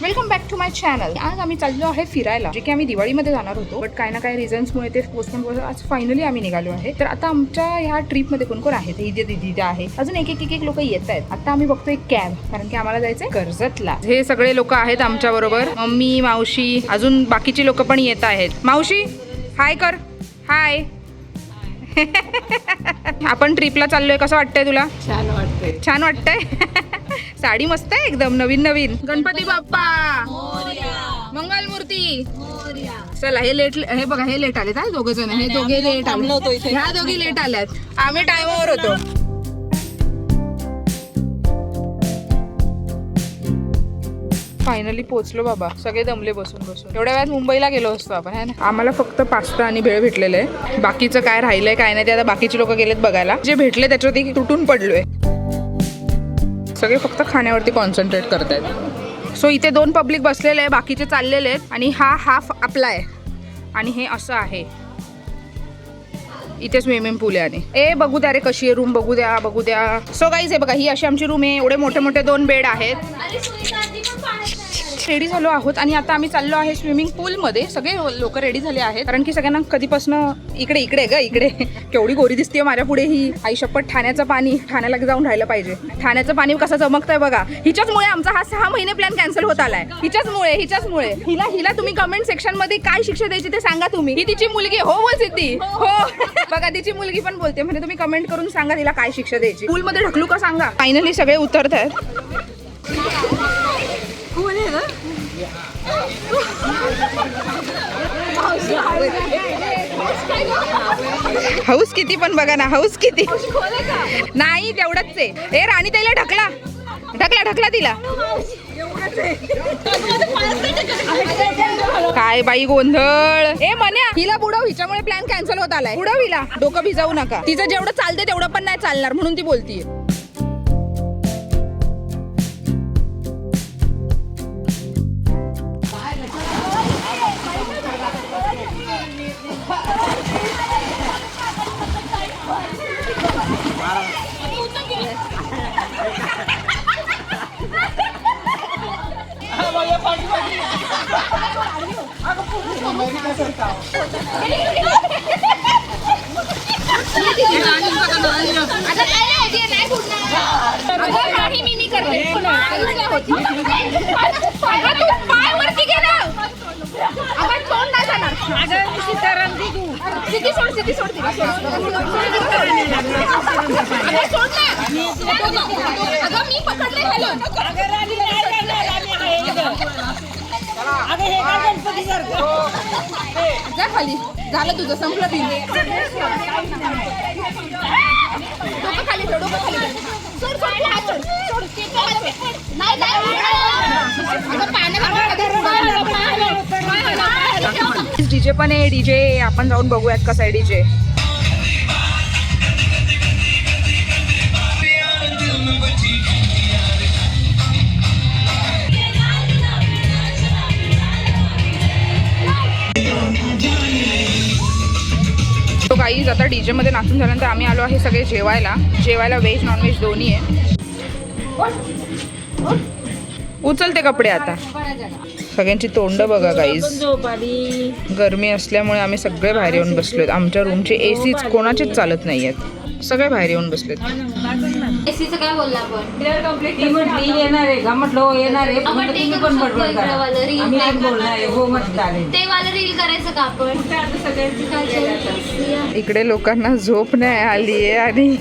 Welcome back to my channel. आज आम्ही चाललो आहे फिरायला, जे की आम्ही दिवाळीमध्ये जाणार होतो, बट काही ना काही रिझन्समुळे ते पोस्टपोन करून आज फायनली आम्ही निघालो आहे. तर आता आमच्या ह्या ट्रिपमध्ये कोण कोण आहेत? दिदी आहे, अजून एक लोक येत आहेत. आता आम्ही बघतोय कॅब, कारण की आम्हाला जायचंय कर्जतला. हे सगळे लोक आहेत आमच्या बरोबर, मम्मी, मावशी, अजून बाकीची लोक पण येत आहेत. मावशी हाय कर. हाय. आपण ट्रिपला चाललोय. कसं वाटतंय तुला? छान वाटतंय. छान वाटतंय. साडी मस्त आहे एकदम, नवीन नवीन. गणपती बाप्पा मंगल मूर्ती. चला हे लेट, हे बघा हे लेट आलेत. दोघ जण, हे दोघे लेट आले, ह्या दोघी लेट आल्यात. आम्ही टाइमवर होतो. फायनली पोहोचलो बाबा, सगळे दमले बसून बसून. एवढ्या वेळात मुंबईला गेलो असतो आपण, है ना. आम्हाला फक्त पास्ता आणि भेळ भेटलेलं आहे. बाकीचं काय राहिलंय काय नाही ते आता बाकीचे लोक गेलेत बघायला. जे भेटले त्याच्यावरती तुटून पडलोय. सगळे फक्त खाण्यावरती कॉन्सन्ट्रेट करतायत. सो इथे 2 पब्लिक बसलेले आहे, बाकीचे चाललेले आहेत. आणि हा हाफ आपला आहे आणि हे असं आहे. इथे स्विमिंग पूल आहे. आणि बघू द्या रे कशी आहे रूम, बघू द्या. सो गाईज हे बघा, ही अशी आमची रूम आहे. एवढे मोठे मोठे 2 बेड आहेत. रेडी झालो आहोत आणि आता आम्ही चाललो आहे स्विमिंग पूलमध्ये. सगळे लोक रेडी झाले आहेत, कारण की सगळ्यांना कधीपासनं इकडे केवढी गोरी दिसते माझ्या पुढे ही. आई शपथ, ठाण्याचं पाणी, ठाण्याला जाऊन राहिलं पाहिजे. ठाण्याचं पाणी कसं चमकतंय बघा. हिच्याचमुळे आमचा हा 6 महिने प्लॅन कॅन्सल होत आलाय. हिच्याचमुळे. हिला तुम्ही कमेंट सेक्शन मध्ये काय शिक्षा द्यायची ते सांगा तुम्ही. ही तिची मुलगी हो बोल सिद्धी हो. बघा तिची मुलगी पण बोलते, म्हणजे तुम्ही कमेंट करून सांगा तिला काय शिक्षा द्यायची. पूलमध्ये ढकलू का सांगा. फायनली सगळे उतरत आहेत. हाऊस किती पण बघा ना, हाऊस किती नाही तेवढंच आहे. ए राणी ताईला ढकला तिला. काय बाई गोंधळ. मन्या हिला बुडव, हिच्यामुळे प्लॅन कॅन्सल होत आलाय. बुडव हिला, डोकं भिजावू नका. तिचं जेवढं चालते तेवढं पण नाही चालणार, म्हणून ती बोलतीये. खाली झालं तुझं, संपलं बिल. डोकं खाली डीजे पण आहे. डीजे आपण जाऊन बघूयात कसा आहे डीजे. गाईज आता डीजे मध्ये नाचून झाल्यानंतर आम्ही आलो आहे सगळे जेवायला व्हेज नॉनव्हेज दोन्ही आहे. उचलते कपडे आता. सगळ्यांची तोंड बघा गाईज. गरमी असल्यामुळे आम्ही सगळे बाहेर येऊन बसलोत. आमच्या रूमचे एसीच कोणाचेच चालत नाही आहेत, सगळे बाहेर येऊन बसलेत. एसीचं काय बोलला आपण? येणार आहे का म्हटलं, येणार आहे पण तुम्ही पण बडबड करा. आम्ही पण बोलणार आहे हो म्हटलं. ते वाला रील करायचं का आपण? इकडे लोकांना झोप नाही आली आहे आणि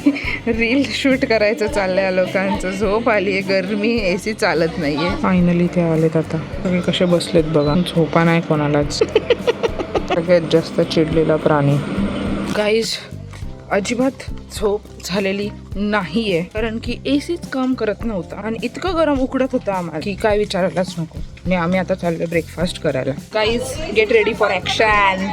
रील शूट करायचं चाललंय लोकांचं. झोप आली आहे, गरमी, एसी चालत नाहीये. फायनली ते आलेत. आता सगळे कसे बसलेत बघा. झोपा नाही कोणालाच. सगळ्यात जास्त चिडलेला प्राणी. गाईज अजिबात झोप झालेली नाहीये, कारण की एसीच काम करत नव्हता आणि इतकं गरम उकडत होतं आम्हाला की काय विचारायलाच नको. आणि आम्ही आता चाललोय ब्रेकफास्ट करायला. Guys get ready for action.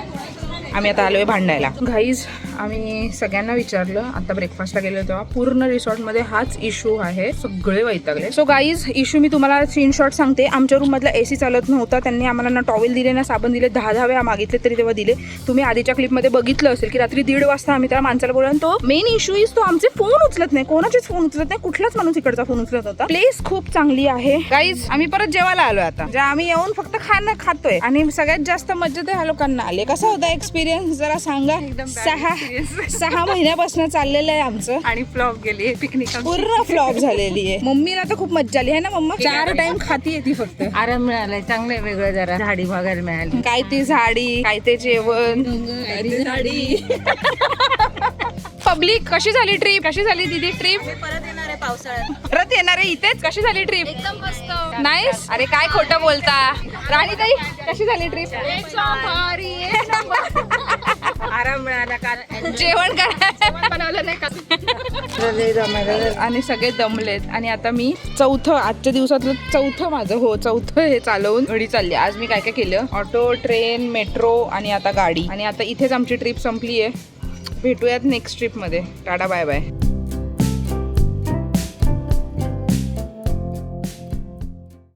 आम्ही आता आलोय भांडायला. गाईज आम्ही सगळ्यांना विचारलं आता ब्रेकफास्टला गेलो तेव्हा पूर्ण रिसॉर्टमध्ये हाच इश्यू आहे, सगळे वैतागले. सो गाईज इश्यू मी तुम्हाला स्क्रीनशॉट सांगते. आमच्या रूममधला AC चालत नव्हता, त्यांनी आम्हाला ना टॉवेल दिले ना साबण दिले, 10 वेळा मागितले तरी तेव्हा दिले. तुम्ही आधीच्या क्लिपमध्ये बघितलं असेल की रात्री 1:30 वाजता आम्ही त्या माणसाला बोललो आणि तो मेन इश्यू इज तो आमचे फोन उचलत नाही, कोणाचेच फोन उचलत नाही, कुठलाच माणूस इकडचा फोन उचलत होता. प्लेस खूप चांगली आहे गाईज. आम्ही परत जेवायला आलो आता, जे आम्ही येऊन फक्त खाणं खातोय आणि सगळ्यात जास्त मज्जा ते ह्या लोकांना आले. कसा होता एक्सपिरियन्स जरा सांगा. 6 महिन्यापासून चाललेलं आहे आमचं आणि फ्लॉप गेली पिकनिक, पूर्ण फ्लॉप झालेली आहे. मम्मीला तर खूप मज्जा आली आहे ना मम्मा. 4 टाइम खाती येते फक्त. आराम मिळालाय, चांगलं वेगळं जरा झाडी बघायला मिळाली. काय ती झाडी, काय ते जेवण. पब्लिक कशी झाली ट्रिप, कशी झाली दीदी ट्रिप? परत येणार आहे पावसाळ्यात. परत येणार आहे इथेच. कशी झाली ट्रिप? एकदम मस्त. नाईस. अरे काय खोटं बोलता. राणी ताई कशी झाली ट्रिप? आराम मिळाला, काल जेवण करायला बनवलं नाही का? आणि सगळे दमलेत. आणि आता मी आजच्या दिवसातलं चौथं हे चालवून घडी चालली. आज मी काय काय केलं, ऑटो, ट्रेन, मेट्रो आणि आता गाडी. आणि आता इथेच आमची ट्रिप संपली आहे. भेटूयात नेक्स्ट ट्रिपमध्ये. Tata bye bye.